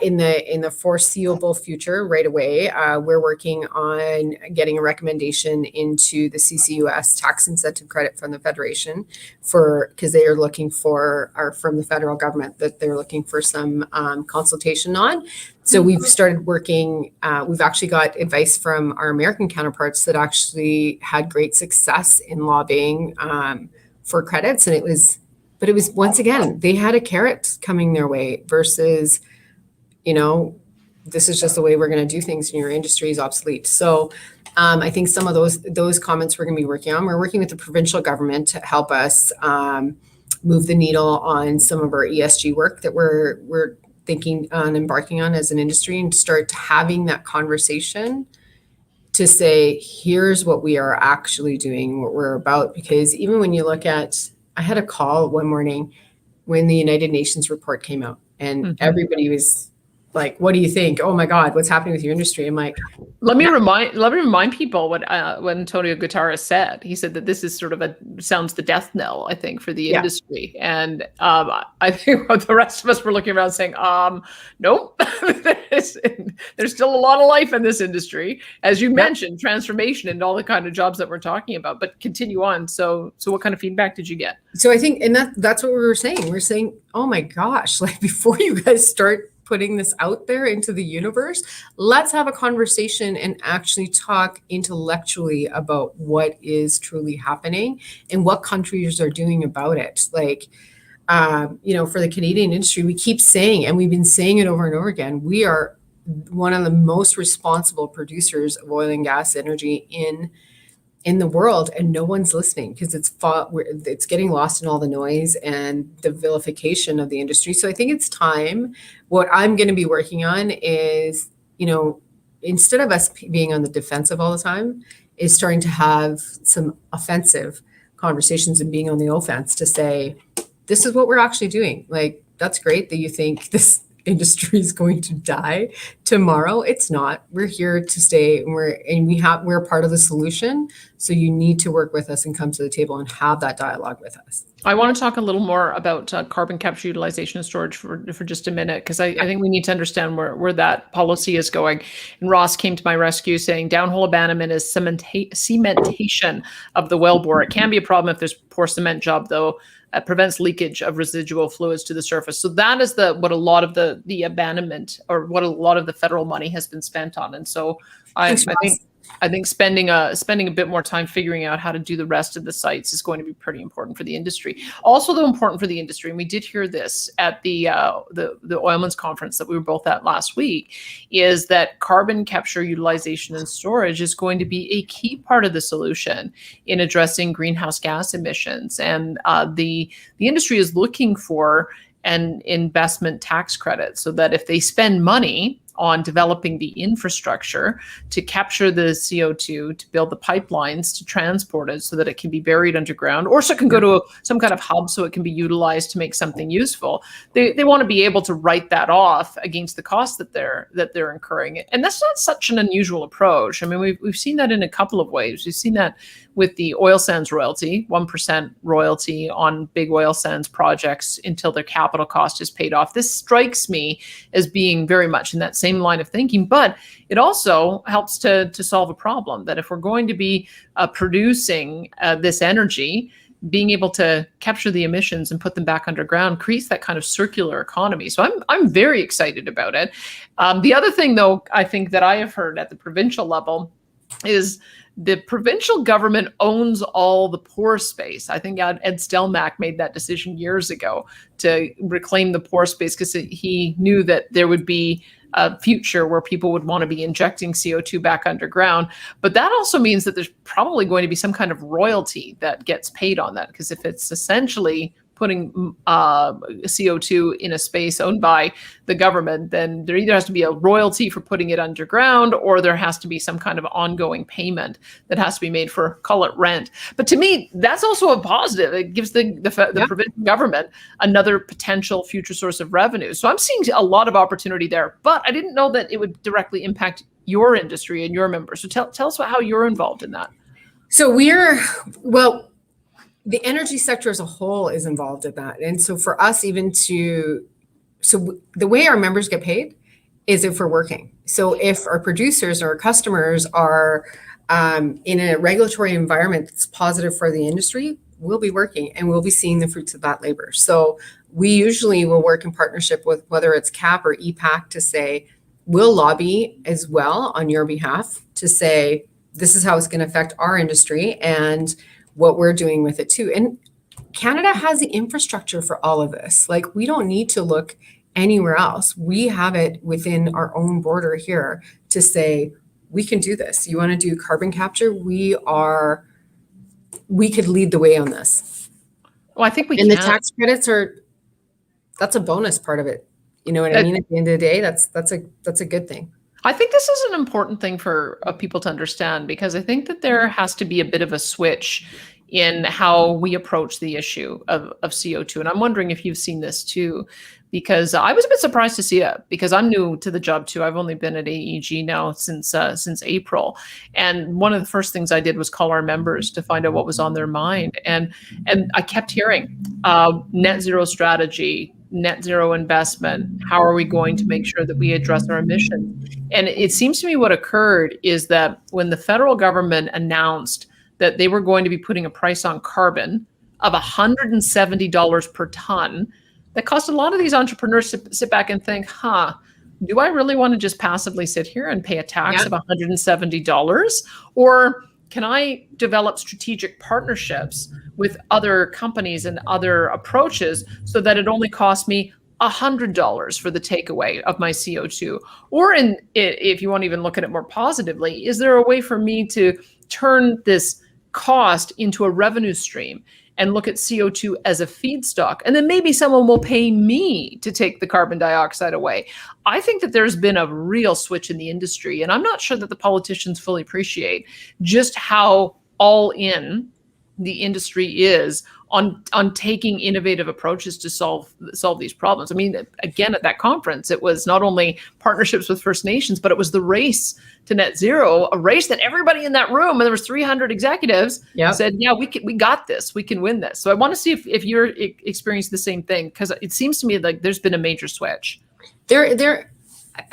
In the foreseeable future, right away, we're working on getting a recommendation into the CCUS tax incentive credit from the Federation because they are looking from the federal government that they're looking for some consultation on. So we've started working, we've actually got advice from our American counterparts that actually had great success in lobbying for credits. And it was once again, they had a carrot coming their way versus, you know, this is just the way we're going to do things and your industry is obsolete. So I think some of those comments we're going to be working on. We're working with the provincial government to help us move the needle on some of our ESG work that we're thinking on embarking on as an industry, and start having that conversation to say, here's what we are actually doing, what we're about. Because even when you look at, I had a call one morning when the United Nations report came out, and everybody was like, what do you think? Oh my God, what's happening with your industry? I'm like, let me remind people what Antonio Guterres said. He said that this is sort of sounds the death knell, I think, for the industry. And I think the rest of us were looking around saying, nope, there's still a lot of life in this industry, as you mentioned, transformation and all the kind of jobs that we're talking about. But continue on. So what kind of feedback did you get? So I think, and that's what we were saying. We're saying, oh my gosh, like before you guys start putting this out there into the universe, let's have a conversation and actually talk intellectually about what is truly happening and what countries are doing about it. Like, for the Canadian industry, we keep saying, and we've been saying it over and over again, we are one of the most responsible producers of oil and gas energy in the world, and no one's listening because it's getting lost in all the noise and the vilification of the industry. So I think it's time. What I'm going to be working on is, instead of us being on the defensive all the time, is starting to have some offensive conversations and being on the offense to say, this is what we're actually doing. Like, that's great that you think this industry is going to die tomorrow. It's not. We're here to stay, and we're part of the solution. So you need to work with us and come to the table and have that dialogue with us. I want to talk a little more about carbon capture, utilization, and storage for just a minute, because I think we need to understand where that policy is going. And Ross came to my rescue saying downhole abandonment is cementation of the wellbore. It can be a problem if there's poor cement job, though. Prevents leakage of residual fluids to the surface. So that is what a lot of the abandonment, or what a lot of the federal money has been spent on. And so I think spending a bit more time figuring out how to do the rest of the sites is going to be pretty important for the industry. Also, though, important for the industry, and we did hear this at the Oilman's conference that we were both at last week, is that carbon capture, utilization, and storage is going to be a key part of the solution in addressing greenhouse gas emissions. And the industry is looking for an investment tax credit, so that if they spend money on developing the infrastructure to capture the CO2, to build the pipelines to transport it so that it can be buried underground, or so it can go to some kind of hub so it can be utilized to make something useful. They want to be able to write that off against the cost that they're incurring. And that's not such an unusual approach. I mean, we've seen that in a couple of ways. We've seen that with the oil sands royalty, 1% royalty on big oil sands projects until their capital cost is paid off. This strikes me as being very much in that same line of thinking, but it also helps to solve a problem that if we're going to be producing this energy, being able to capture the emissions and put them back underground creates that kind of circular economy. So I'm very excited about it. The other thing, though, I think that I have heard at the provincial level is the provincial government owns all the pore space. I think Ed Stelmach made that decision years ago to reclaim the pore space because he knew that there would be a future where people would want to be injecting CO2 back underground. But that also means that there's probably going to be some kind of royalty that gets paid on that, because if it's essentially putting CO2 in a space owned by the government, then there either has to be a royalty for putting it underground, or there has to be some kind of ongoing payment that has to be made for, call it rent. But to me, that's also a positive. It gives the provincial government another potential future source of revenue. So I'm seeing a lot of opportunity there, but I didn't know that it would directly impact your industry and your members. So tell us about how you're involved in that. So the energy sector as a whole is involved in that. And so for us, so the way our members get paid is if we're working. So if our producers or our customers are in a regulatory environment that's positive for the industry, we'll be working and we'll be seeing the fruits of that labor. So we usually will work in partnership with whether it's CAP or EPAC to say, we'll lobby as well on your behalf to say, this is how it's going to affect our industry and what we're doing with it too. And Canada has the infrastructure for all of this. Like, we don't need to look anywhere else. We have it within our own border here to say, we can do this. You want to do carbon capture? We could lead the way on this. Well, I think we can. And the tax credits that's a bonus part of it. You know what I mean? At the end of the day, that's a good thing. I think this is an important thing for people to understand, because I think that there has to be a bit of a switch in how we approach the issue of CO2. And I'm wondering if you've seen this too, because I was a bit surprised to see it, because I'm new to the job too. I've only been at AEG now since April. And one of the first things I did was call our members to find out what was on their mind. And I kept hearing net zero strategy, net zero investment. How are we going to make sure that we address our emissions? And it seems to me what occurred is that when the federal government announced that they were going to be putting a price on carbon of $170 per ton, that caused a lot of these entrepreneurs to sit back and think, do I really want to just passively sit here and pay a tax of $170? Or can I develop strategic partnerships with other companies and other approaches so that it only costs me $100 for the takeaway of my CO2? Or if you want to even look at it more positively, is there a way for me to turn this cost into a revenue stream and look at CO2 as a feedstock? And then maybe someone will pay me to take the carbon dioxide away. I think that there's been a real switch in the industry, and I'm not sure that the politicians fully appreciate just how all in the industry is on taking innovative approaches to solve these problems. I mean, again, at that conference, it was not only partnerships with First Nations, but it was the race to net zero, a race that everybody in that room, and there was 300 executives, said, yeah, we got this, we can win this. So I want to see if you're experiencing the same thing, because it seems to me like there's been a major switch. I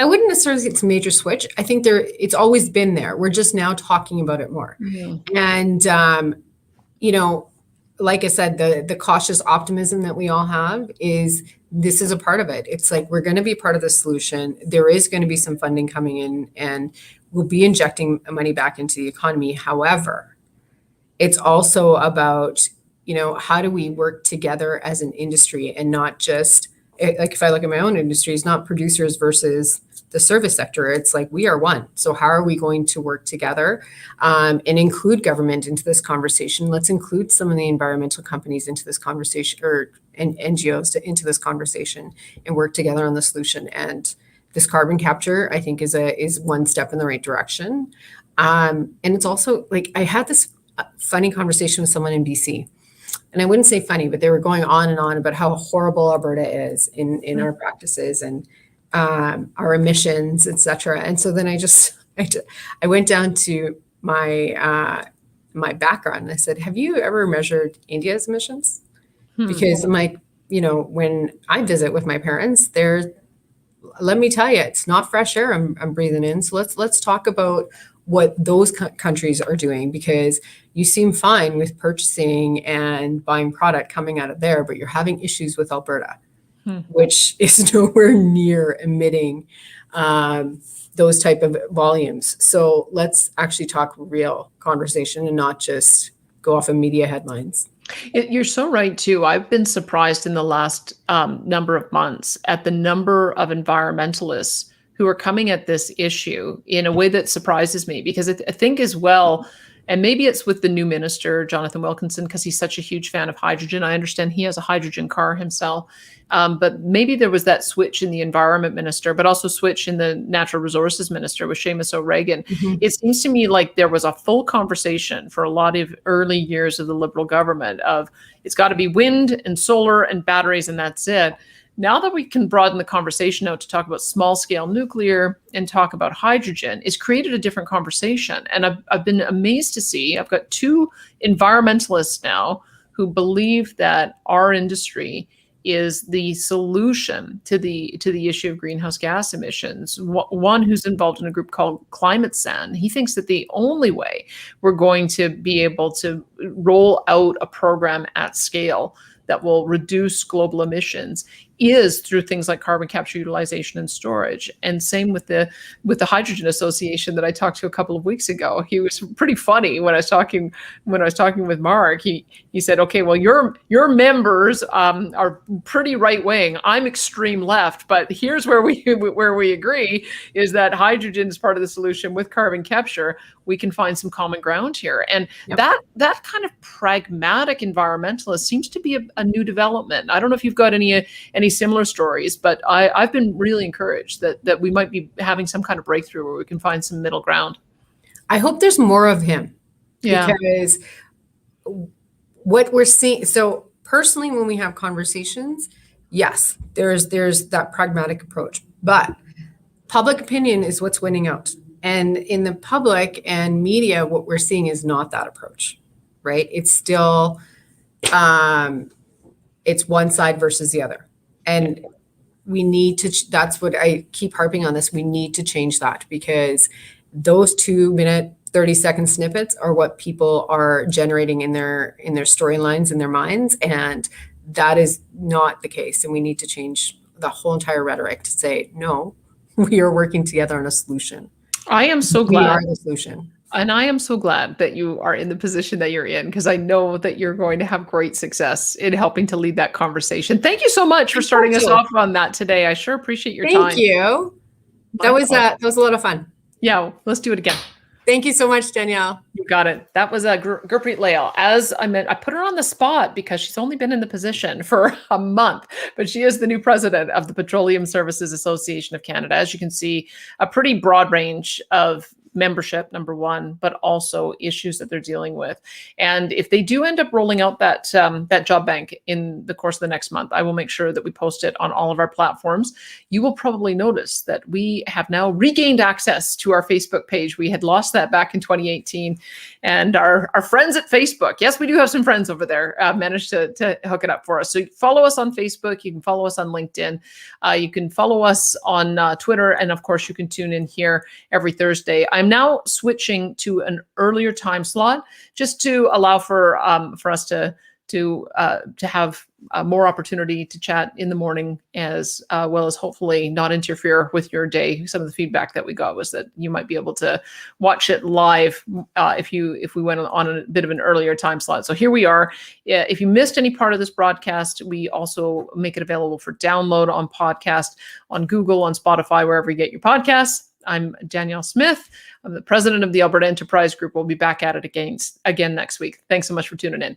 wouldn't necessarily say it's a major switch. I think it's always been there. We're just now talking about it more. Mm-hmm. And, like I said, the cautious optimism that we all have this is a part of it. It's like, we're going to be part of the solution. There is going to be some funding coming in, and we'll be injecting money back into the economy. However, it's also about, how do we work together as an industry, and not just, like, if I look at my own industry, it's not producers versus the service sector. It's like, we are one. So how are we going to work together and include government into this conversation? Let's include some of the environmental companies into this conversation, and NGOs into this conversation, and work together on the solution. And this carbon capture, I think, is one step in the right direction. And it's also like, I had this funny conversation with someone in BC. And I wouldn't say funny, but they were going on and on about how horrible Alberta is in our practices and our emissions, et cetera. And so then I went down to my background, and I said, have you ever measured India's emissions? Because I'm like, when I visit with my parents, let me tell you, it's not fresh air I'm breathing in. So let's talk about what those countries are doing, because you seem fine with purchasing and buying product coming out of there, but you're having issues with Alberta, which is nowhere near emitting those type of volumes. So let's actually talk real conversation and not just go off of media headlines. You're so right too. I've been surprised in the last number of months at the number of environmentalists who are coming at this issue in a way that surprises me, because I think as well, and maybe it's with the new minister, Jonathan Wilkinson, because he's such a huge fan of hydrogen. I understand he has a hydrogen car himself. But maybe there was that switch in the environment minister, but also switch in the natural resources minister with Seamus O'Regan. Mm-hmm. It seems to me like there was a full conversation for a lot of early years of the Liberal government of, it's got to be wind and solar and batteries, and that's it. Now that we can broaden the conversation out to talk about small scale nuclear and talk about hydrogen, it's created a different conversation. And I've been amazed to see, I've got two environmentalists now who believe that our industry is the solution to the issue of greenhouse gas emissions. One who's involved in a group called Climate Sen, he thinks that the only way we're going to be able to roll out a program at scale that will reduce global emissions is through things like carbon capture, utilization, and storage. And same with the Hydrogen Association that I talked to a couple of weeks ago. He was pretty funny when I was talking with Mark. He said, "Okay, well, your members are pretty right wing. I'm extreme left, but here's where we agree is that hydrogen is part of the solution with carbon capture. We can find some common ground here." And that kind of pragmatic environmentalist seems to be a new development. I don't know if you've got any many similar stories, but I've been really encouraged that we might be having some kind of breakthrough where we can find some middle ground. I hope there's more of him. Yeah. Because what we're seeing, so personally, when we have conversations, yes, there's that pragmatic approach, but public opinion is what's winning out. And in the public and media, what we're seeing is not that approach, right? It's still, it's one side versus the other. And we need to, that's what I keep harping on this. We need to change that, because those 2-minute, 30-second snippets are what people are generating in their storylines, in their minds. And that is not the case. And we need to change the whole entire rhetoric to say, no, we are working together on a solution. I am so We glad. are the solution. And I am so glad that you are in the position that you're in, because I know that you're going to have great success in helping to lead that conversation. Thank you so much for starting us off on that today. I sure appreciate your time. Thank you. That was a lot of fun. Yeah, let's do it again. Thank you so much, Danielle. You got it. That was Gurpreet Lail. As I meant, I put her on the spot because she's only been in the position for a month, but she is the new president of the Petroleum Services Association of Canada. As you can see, a pretty broad range of membership, number one, but also issues that they're dealing with. And if they do end up rolling out that job bank in the course of the next month, I will make sure that we post it on all of our platforms. You will probably notice that we have now regained access to our Facebook page. We had lost that back in 2018, and our friends at Facebook, yes, we do have some friends over there, managed to hook it up for us. So follow us on Facebook. You can follow us on LinkedIn. You can follow us on Twitter. And of course, you can tune in here every Thursday. I'm now switching to an earlier time slot just to allow for us to have more opportunity to chat in the morning, as well as hopefully not interfere with your day. Some of the feedback that we got was that you might be able to watch it live if we went on a bit of an earlier time slot. So here we are. If you missed any part of this broadcast, we also make it available for download on podcast, on Google, on Spotify, wherever you get your podcasts. I'm Danielle Smith. I'm the president of the Alberta Enterprise Group. We'll be back at it again next week. Thanks so much for tuning in.